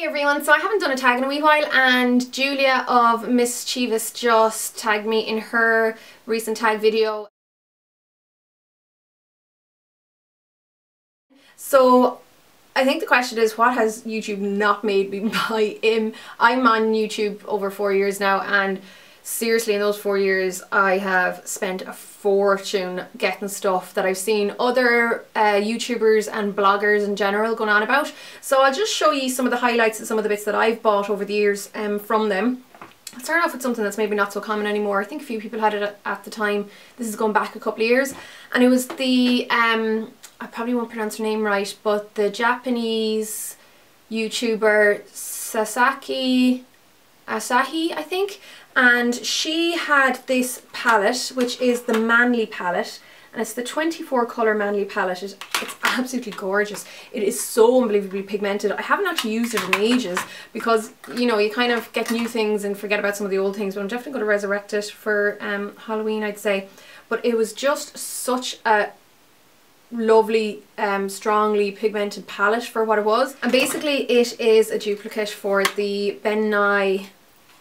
everyone, so I haven't done a tag in a wee while, and Julia of Misschievous just tagged me in her recent tag video. So I think the question is, what has YouTube not made me buy? I'm on YouTube over 4 years now, and seriously in those 4 years I have spent a fortune getting stuff that I've seen other YouTubers and bloggers in general going on about. So I'll just show you some of the highlights and some of the bits that I've bought over the years from them. I'll start off with something that's maybe not so common anymore. I think a few people had it at the time. This is going back a couple of years, and it was the I probably won't pronounce her name right, but the Japanese YouTuber Asahi, I think, and she had this palette, which is the Manly palette, and it's the 24 colour Manly palette. It's absolutely gorgeous. It is so unbelievably pigmented. I haven't actually used it in ages because, you know, you kind of get new things and forget about some of the old things, but I'm definitely going to resurrect it for Halloween, I'd say. But it was just such a lovely strongly pigmented palette for what it was, and basically it is a duplicate for the Ben Nye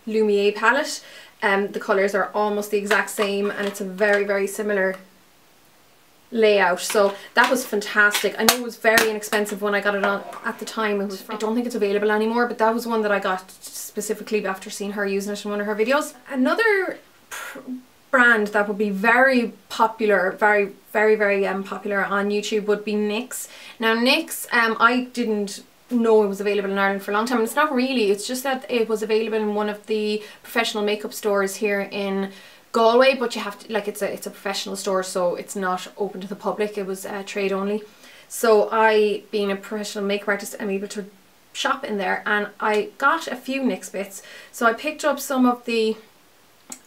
Lumiere palette. The colours are almost the exact same, and it's a very, very similar layout, so that was fantastic. I know it was very inexpensive when I got it on at the time. I don't think it's available anymore, but that was one that I got specifically after seeing her using it in one of her videos. Another brand that would be very popular, very popular on YouTube would be NYX. Now NYX, I didn't know it was available in Ireland for a long time, and it's not really, it's just that it was available in one of the professional makeup stores here in Galway, but you have to, like, it's a professional store, so it's not open to the public. It was trade only. So I, being a professional makeup artist, am able to shop in there, and I got a few NYX bits. So I picked up some of the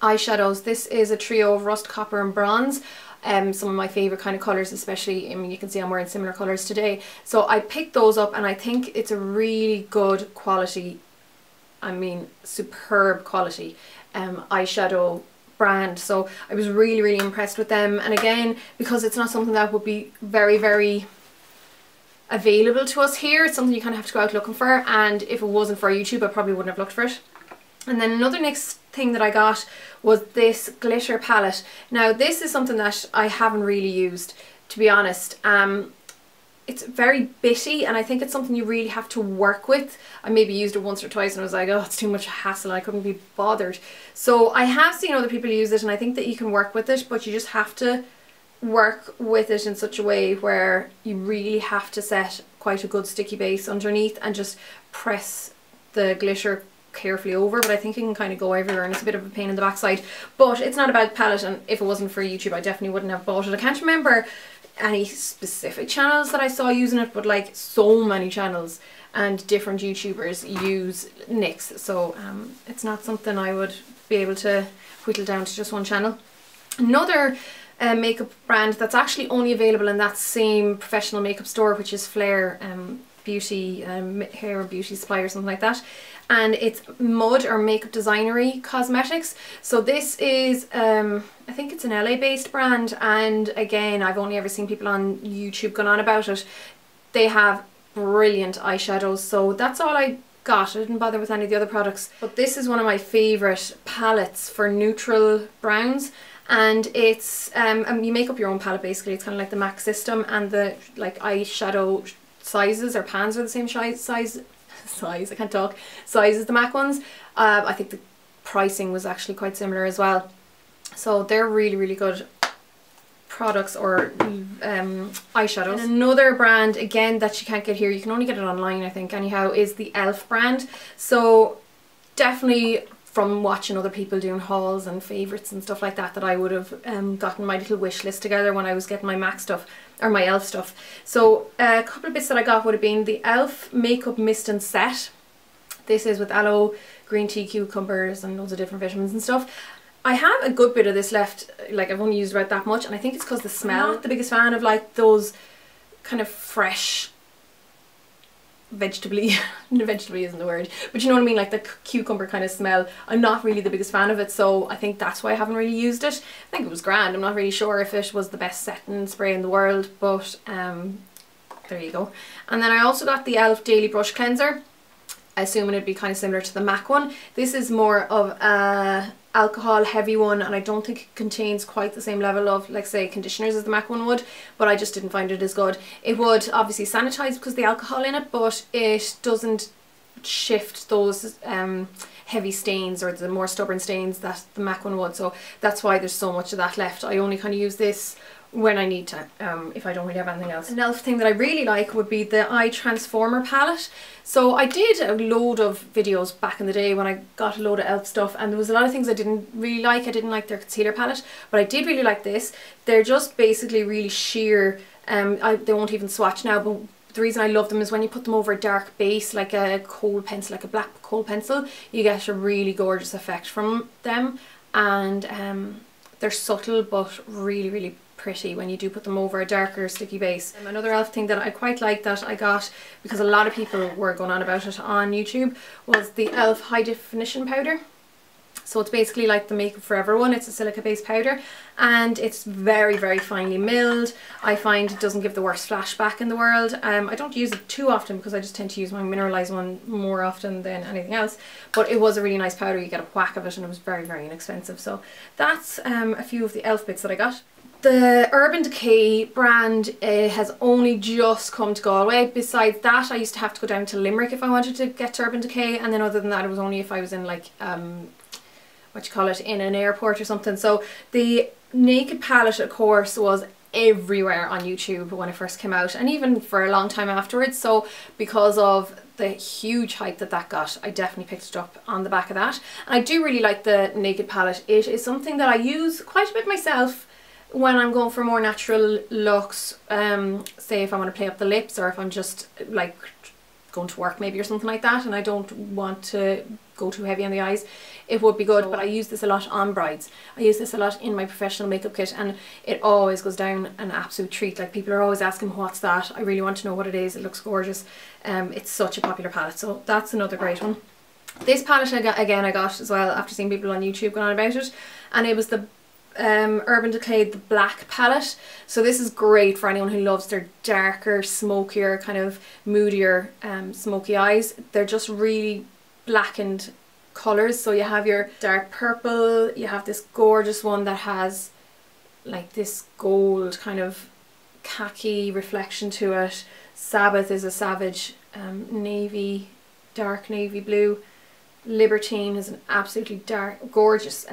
eyeshadows. This is a trio of rust, copper and bronze. Some of my favourite kind of colours, especially, I mean, you can see I'm wearing similar colours today. So I picked those up, and I think it's a really good quality, I mean superb quality eyeshadow brand. So I was really impressed with them, and again, because it's not something that would be very available to us here, it's something you kind of have to go out looking for, and if it wasn't for YouTube I probably wouldn't have looked for it. And then another next thing that I got was this glitter palette. Now this is something that I haven't really used, to be honest. It's very bitty, and I think it's something you really have to work with. I maybe used it once or twice and I was like, oh, it's too much hassle, I couldn't be bothered. So I have seen other people use it, and I think that you can work with it, but you just have to work with it in such a way where you really have to set quite a good sticky base underneath and just press the glitter carefully over. But I think it can kind of go everywhere, and it's a bit of a pain in the backside. But it's not a bad palette, and if it wasn't for YouTube I definitely wouldn't have bought it. I can't remember any specific channels that I saw using it, but like so many channels and different YouTubers use NYX, so it's not something I would be able to whittle down to just one channel. Another makeup brand that's actually only available in that same professional makeup store, which is Flare Beauty, Hair and Beauty Supply or something like that, and it's Mud or Makeup Designery Cosmetics. So this is I think it's an LA based brand, and again I've only ever seen people on YouTube going on about it. They have brilliant eyeshadows, so that's all I got. I didn't bother with any of the other products, but this is one of my favourite palettes for neutral browns, and it's you make up your own palette basically. It's kind of like the MAC system, and the like eyeshadow sizes or pans are the same size I can't talk, size as the MAC ones. I think the pricing was actually quite similar as well, so they're really good products or eyeshadows. And another brand again that you can't get here, you can only get it online I think anyhow, is the e.l.f. brand. So definitely from watching other people doing hauls and favourites and stuff like that, that I would have gotten my little wish list together when I was getting my MAC stuff or my e.l.f. stuff. So a couple of bits that I got would have been the e.l.f. Makeup Mist and Set. This is with aloe, green tea, cucumbers and loads of different vitamins and stuff. I have a good bit of this left, like I've only used about that much, and I think it's because the smell. I'm not the biggest fan of like those kind of fresh vegetably isn't the word, but you know what I mean, like the cucumber kind of smell. I'm not really the biggest fan of it, so I think that's why I haven't really used it. I think it was grand. I'm not really sure if it was the best setting spray in the world, but there you go. And then I also got the e.l.f. Daily Brush Cleanser. assuming it'd be kind of similar to the MAC one. This is more of a alcohol heavy one, and I don't think it contains quite the same level of, like, say, conditioners as the MAC one would, but I just didn't find it as good. It would obviously sanitize because of the alcohol in it, but it doesn't shift those heavy stains or the more stubborn stains that the MAC one would, so that's why there's so much of that left. I only kind of use this when I need to, if I don't really have anything else. Another thing that I really like would be the Eye Transformer palette. So I did a load of videos back in the day when I got a load of e.l.f. stuff, and there was a lot of things I didn't really like. I didn't like their concealer palette, but I did really like this. They're just basically really sheer, they won't even swatch now, but the reason I love them is when you put them over a dark base, like a kohl pencil, like a black kohl pencil, you get a really gorgeous effect from them, and they're subtle but really, really pretty when you do put them over a darker sticky base. Another e.l.f. thing that I quite like that I got because a lot of people were going on about it on YouTube was the e.l.f. High Definition Powder. So it's basically like the Makeup Forever one. It's a silica based powder and it's very, very finely milled. I find it doesn't give the worst flashback in the world. I don't use it too often because I just tend to use my mineralized one more often than anything else, but it was a really nice powder. You get a whack of it and it was very, very inexpensive. So that's a few of the e.l.f. bits that I got. The Urban Decay brand has only just come to Galway. Besides that, I used to have to go down to Limerick if I wanted to get to Urban Decay, and then other than that it was only if I was in, like, what you call it, in an airport or something. So the Naked palette, of course, was everywhere on YouTube when it first came out, and even for a long time afterwards. So because of the huge hype that that got, I definitely picked it up on the back of that. And I do really like the Naked palette. It is something that I use quite a bit myself when I'm going for more natural looks, say if I want to play up the lips, or if I'm just like going to work maybe or something like that and I don't want to go too heavy on the eyes, it would be good. But I use this a lot on brides. I use this a lot in my professional makeup kit and it always goes down an absolute treat. Like, people are always asking, what's that? I really want to know what it is. It looks gorgeous. It's such a popular palette, so that's another great one. This palette I got as well after seeing people on YouTube going on about it, and it was the Urban Decay the Black palette. So this is great for anyone who loves their darker, smokier, kind of moodier, smoky eyes. They're just really blackened colours. So you have your dark purple, you have this gorgeous one that has like this gold kind of khaki reflection to it. Sabbath is a savage navy, dark navy blue. Libertine is an absolutely dark, gorgeous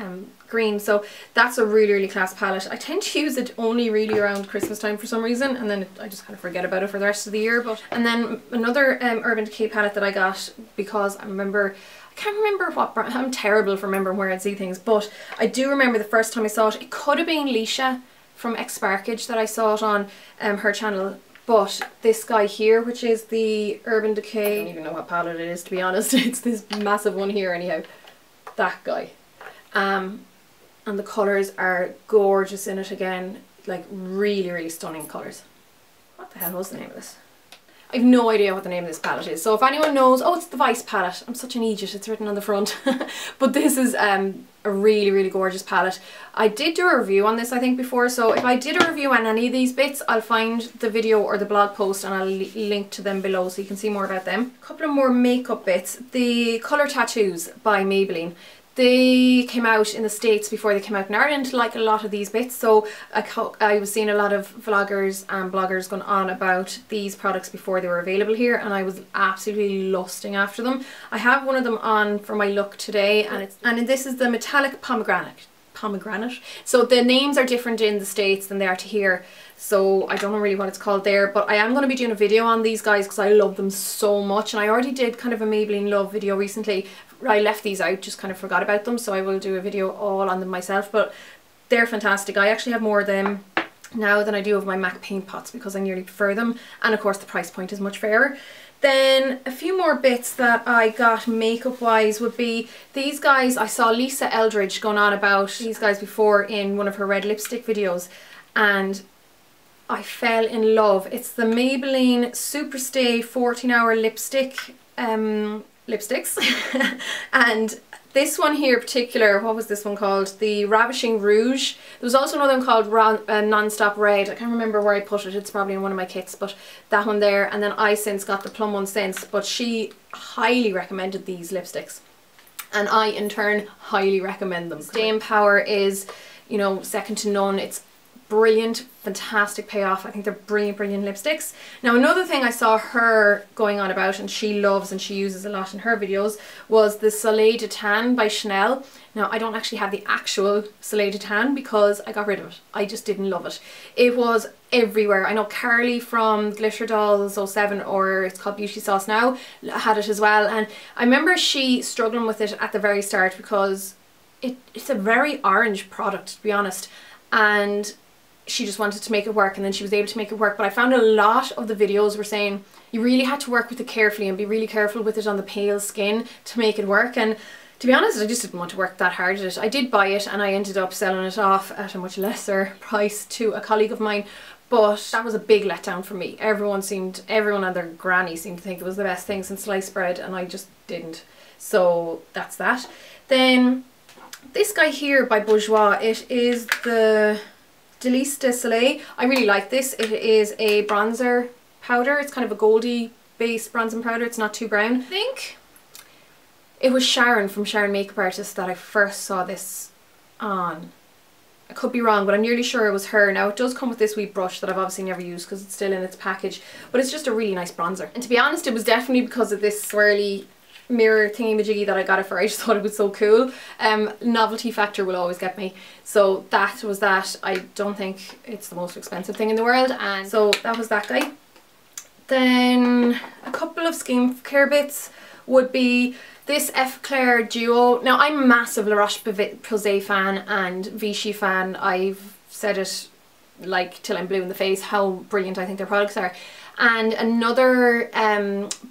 green. So that's a really, really class palette. I tend to use it only really around Christmas time for some reason, and then I just kind of forget about it for the rest of the year. But and then another Urban Decay palette that I got because I can't remember what brand. I'm terrible for remembering where I'd see things, but I do remember the first time I saw it. It could have been Leisha from X-Sparkage that I saw it on her channel. But this guy here, which is the Urban Decay, I don't even know what palette it is, to be honest. It's this massive one here anyhow. That guy. And the colours are gorgeous in it again. Like, really, really stunning colours. What the hell was the name of this? I have no idea what the name of this palette is. So if anyone knows, oh, it's the Vice palette. I'm such an idiot, it's written on the front. But this is a really, really gorgeous palette. I did do a review on this, I think, before. So if I did a review on any of these bits, I'll find the video or the blog post and I'll link to them below so you can see more about them. A couple of more makeup bits. The Colour Tattoos by Maybelline. They came out in the States before they came out in Ireland, like a lot of these bits. So I was seeing a lot of vloggers and bloggers going on about these products before they were available here, and I was absolutely lusting after them. I have one of them on for my look today, and this is the Metallic Pomegranate. So the names are different in the States than they are to here. So I don't know really what it's called there, but I am going to be doing a video on these guys because I love them so much, and I already did kind of a Maybelline love video recently. I left these out, just kind of forgot about them, so I will do a video all on them myself, but they're fantastic. I actually have more of them now than I do of my MAC paint pots because I nearly prefer them, and of course the price point is much fairer. Then a few more bits that I got makeup wise would be these guys. I saw Lisa Eldridge going on about these guys before in one of her red lipstick videos, and I fell in love. It's the Maybelline SuperStay 14-hour lipstick lipsticks. And this one here in particular, what was this one called? The Ravishing Rouge. There was also another one called Non-Stop Red. I can't remember where I put it. It's probably in one of my kits, but that one there. And then I since got the plum one since, but she highly recommended these lipsticks. And I in turn highly recommend them. Staying power is, you know, second to none. It's brilliant, fantastic payoff. I think they're brilliant lipsticks. Now another thing I saw her going on about and she loves and she uses a lot in her videos was the Soleil de Tan by Chanel. Now I don't actually have the actual Soleil de Tan because I got rid of it. I just didn't love it. It was everywhere. I know Carly from Glitter Dolls 07, or it's called Beauty Sauce now, had it as well, and I remember she struggling with it at the very start because it's a very orange product, to be honest, and she just wanted to make it work, and then she was able to make it work. But I found a lot of the videos were saying you really had to work with it carefully and be really careful with it on the pale skin to make it work. And to be honest, I just didn't want to work that hard at it. I did buy it and I ended up selling it off at a much lesser price to a colleague of mine, but that was a big letdown for me. Everyone and their granny seemed to think it was the best thing since sliced bread, and I just didn't. So that's that. Then this guy here by Bourjois, it is the Delice de Soleil. I really like this. It is a bronzer powder. It's kind of a goldy base bronzing powder. It's not too brown. I think it was Sharon from Sharon Makeup Artist that I first saw this on. I could be wrong, but I'm nearly sure it was her. Now it does come with this wee brush that I've obviously never used because it's still in its package, but it's just a really nice bronzer. And to be honest, it was definitely because of this swirly mirror thingy-majiggy that I got it for. I just thought it was so cool. Novelty factor will always get me, so that was that. I don't think it's the most expensive thing in the world, and so that was that guy. Then a couple of skincare bits would be this Effaclar Duo. Now I'm a massive La Roche-Posay fan and Vichy fan. I've said it like till I'm blue in the face how brilliant I think their products are. And another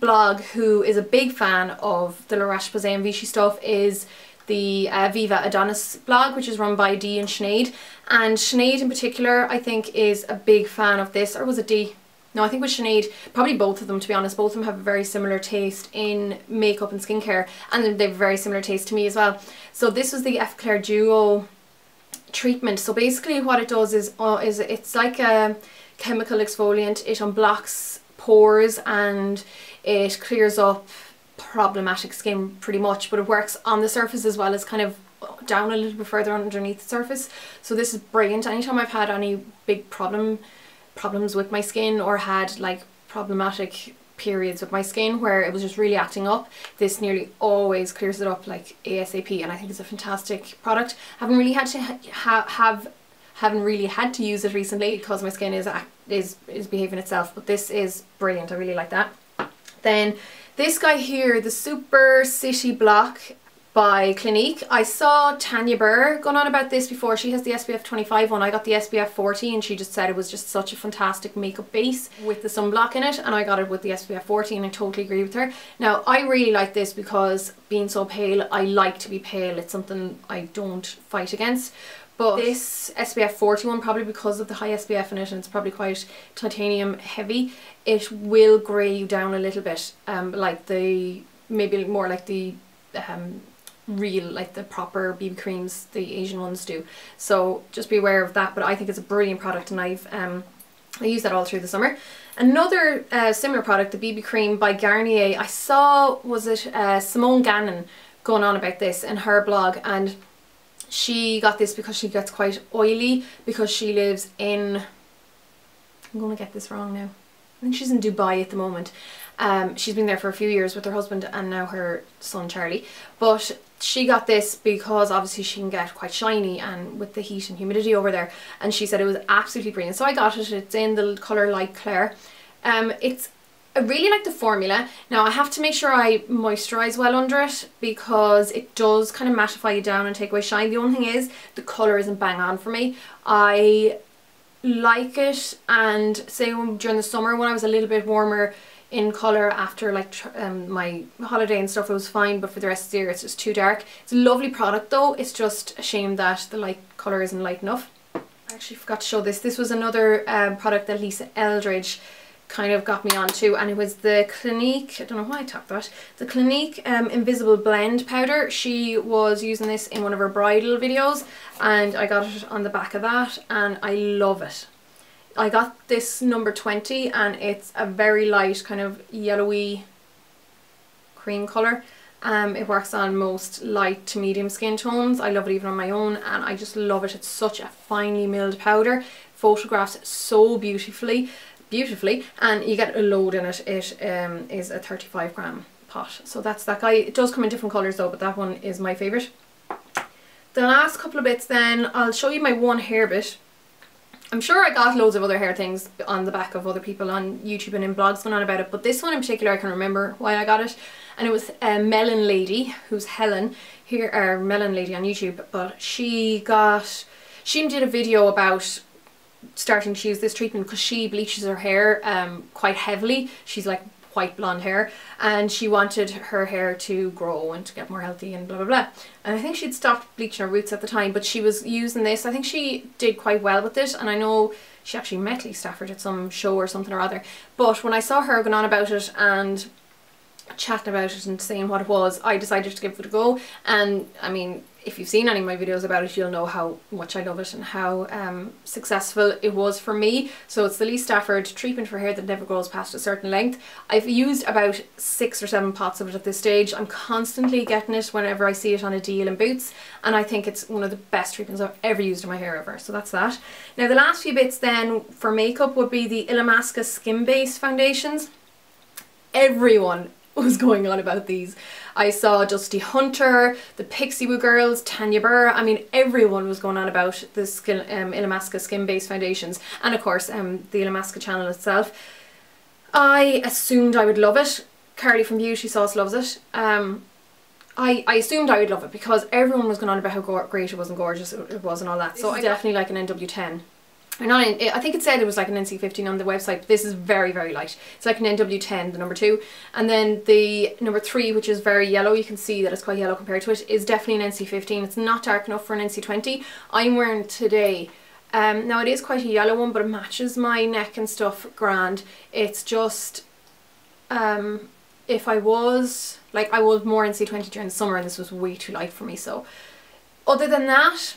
blog who is a big fan of the La Roche-Posay and Vichy stuff is the Viva Adonis blog, which is run by Dee and Sinead. And Sinead in particular I think is a big fan of this, or was it Dee? No, I think it was Sinead. Probably both of them, to be honest. Both of them have a very similar taste in makeup and skincare, and they have a very similar taste to me as well. So this was the Effaclar Duo treatment. So basically what it does is it's like a chemical exfoliant. It unblocks pores and it clears up problematic skin pretty much, but it works on the surface as well as kind of down a little bit further underneath the surface. So this is brilliant. Anytime I've had any big problems with my skin or had like problematic periods with my skin where it was just really acting up, this nearly always clears it up like ASAP, and I think it's a fantastic product. Haven't really had to use it recently because my skin is behaving itself, but this is brilliant. I really like that. Then this guy here, the Super City Block by Clinique. I saw Tanya Burr going on about this before. She has the SPF 25 one. I got the SPF 40 and she just said it was just such a fantastic makeup base with the sunblock in it, and I got it with the SPF 40 and I totally agree with her. Now I really like this because being so pale, I like to be pale. It's something I don't fight against. But this SPF 40 one, probably because of the high SPF in it and it's probably quite titanium heavy, it will grey you down a little bit, maybe more like the real, like the proper BB creams, the Asian ones do. So just be aware of that, but I think it's a brilliant product and I use that all through the summer. Another similar product, the BB cream by Garnier, I saw, was it Simone Gannon going on about this in her blog, and she got this because she gets quite oily because she lives in, I'm going to get this wrong now, I think she's in Dubai at the moment. She's been there for a few years with her husband and now her son Charlie, but she got this because obviously she can get quite shiny and with the heat and humidity over there, and she said it was absolutely brilliant. So I got it. It's in the colour Light Claire. I really like the formula. Now I have to make sure I moisturise well under it because it does kind of mattify you down and take away shine. The only thing is the colour isn't bang on for me. I like it, and say during the summer when I was a little bit warmer in colour after like my holiday and stuff, it was fine, but for the rest of the year it's just too dark. It's a lovely product though. It's just a shame that the light colour isn't light enough. I actually forgot to show this. This was another product that Lisa Eldridge kind of got me onto, and it was the Clinique, I don't know why I tapped that, the Clinique Invisible Blend Powder. She was using this in one of her bridal videos and I got it on the back of that and I love it. I got this number 20 and it's a very light kind of yellowy cream colour. It works on most light to medium skin tones. I love it even on my own and I just love it. It's such a finely milled powder. Photographs so beautifully and you get a load in it. It is a 35 gram pot. So that's that guy. It does come in different colours though, but that one is my favourite. The last couple of bits then, I'll show you my one hair bit. I'm sure I got loads of other hair things on the back of other people on YouTube and in blogs going on about it, but this one in particular I can remember why I got it, and it was a Melon Lady, who's Helen here, or Melon Lady on YouTube, but she did a video about starting to use this treatment because she bleaches her hair quite heavily. She's like white blonde hair and she wanted her hair to grow and to get more healthy and blah blah blah, and I think she'd stopped bleaching her roots at the time, but she was using this. I think she did quite well with it, and I know she actually met Stafford at some show or something or other, but when I saw her going on about it and chatting about it and saying what it was, I decided to give it a go. And I mean, if you've seen any of my videos about it, you'll know how much I love it and how successful it was for me. So it's the Stafford treatment for hair that never grows past a certain length. I've used about 6 or 7 pots of it at this stage. I'm constantly getting it whenever I see it on a deal in Boots, and I think it's one of the best treatments I've ever used in my hair ever. So that's that. Now the last few bits then for makeup would be the Illamasqua Skin Base foundations. Everyone was going on about these. I saw Dusty Hunter, the Pixie Woo girls, Tanya Burr. I mean, everyone was going on about the Illamasqua Skin Base foundations, and of course the Illamasqua channel itself. I assumed I would love it. Carly from Beauty Sauce loves it. I assumed I would love it because everyone was going on about how great it was and gorgeous it was and all that. So I definitely like an NW10. I think it said it was like an NC15 on the website, but this is very, very light. It's like an NW10, the number 2. And then the number 3, which is very yellow, you can see that it's quite yellow compared to it, is definitely an NC15. It's not dark enough for an NC20. I'm wearing today, now it is quite a yellow one, but it matches my neck and stuff grand. It's just, if I was more NC20 during the summer and this was way too light for me, so. Other than that,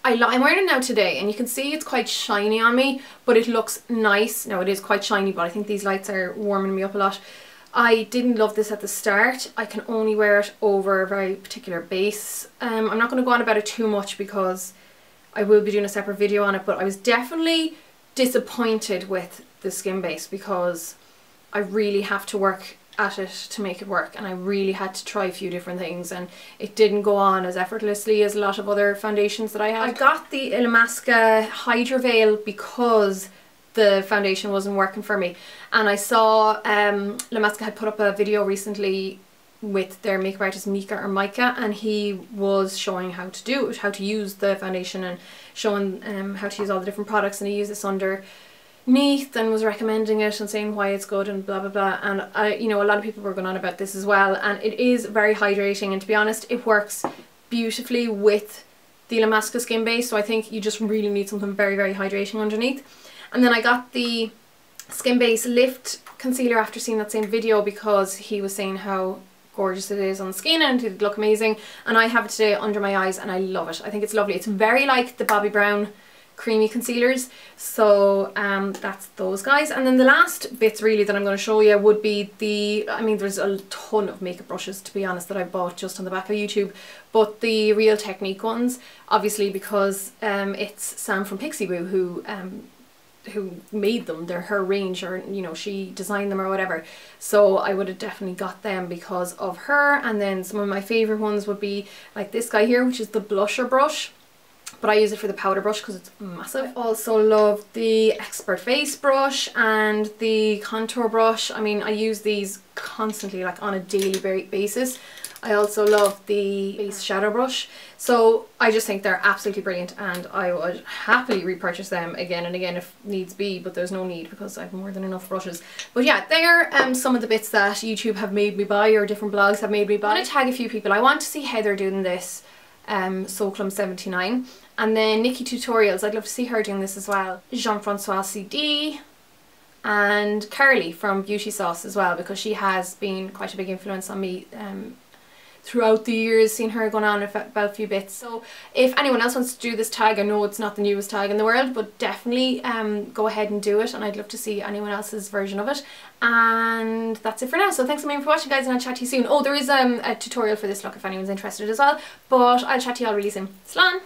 I'm wearing it now today and you can see it's quite shiny on me, but it looks nice. Now it is quite shiny, but I think these lights are warming me up a lot. I didn't love this at the start. I can only wear it over a very particular base. I'm not going to go on about it too much because I will be doing a separate video on it, but I was definitely disappointed with the skin base because I really have to work at it to make it work, and I really had to try a few different things and it didn't go on as effortlessly as a lot of other foundations that I had. I got the Illamasqua Hydra Veil because the foundation wasn't working for me, and I saw Illamasqua had put up a video recently with their makeup artist Micah, and he was showing how to do it, how to use the foundation and showing how to use all the different products, and he used this underneath and was recommending it and saying why it's good and blah blah blah, and you know, a lot of people were going on about this as well, and it is very hydrating, and to be honest it works beautifully with the Illamasqua skin base, so I think you just really need something very, very hydrating underneath. And then I got the Skin Base Lift Concealer after seeing that same video because he was saying how gorgeous it is on the skin and it would look amazing, and I have it today under my eyes and I love it. I think it's lovely. It's very like the Bobbi Brown creamy concealers, so that's those guys. And then the last bits really that I'm going to show you would be the, I mean there's a ton of makeup brushes to be honest that I bought just on the back of YouTube, but the Real Technique ones, obviously because it's Sam from Pixie Woo who made them, they're her range, or you know, she designed them or whatever, so I would have definitely got them because of her. And then some of my favourite ones would be like this guy here, which is the blusher brush, but I use it for the powder brush because it's massive. I also love the Expert Face brush and the contour brush. I mean, I use these constantly, like on a daily basis. I also love the base shadow brush, so I just think they're absolutely brilliant, and I would happily repurchase them again and again if needs be, but there's no need because I have more than enough brushes. But yeah, they're some of the bits that YouTube have made me buy, or different blogs have made me buy. I'm going to tag a few people. I want to see Heather doing this, Soclum79, and then Nikki Tutorials, I'd love to see her doing this as well. Jean-Francois CD, and Carly from Beauty Sauce as well, because she has been quite a big influence on me throughout the years, seen her going on about a few bits. So if anyone else wants to do this tag, I know it's not the newest tag in the world, but definitely go ahead and do it, and I'd love to see anyone else's version of it. And that's it for now. So thanks a million for watching, guys, and I'll chat to you soon. Oh, there is a tutorial for this look if anyone's interested as well, but I'll chat to you all really soon. Slán!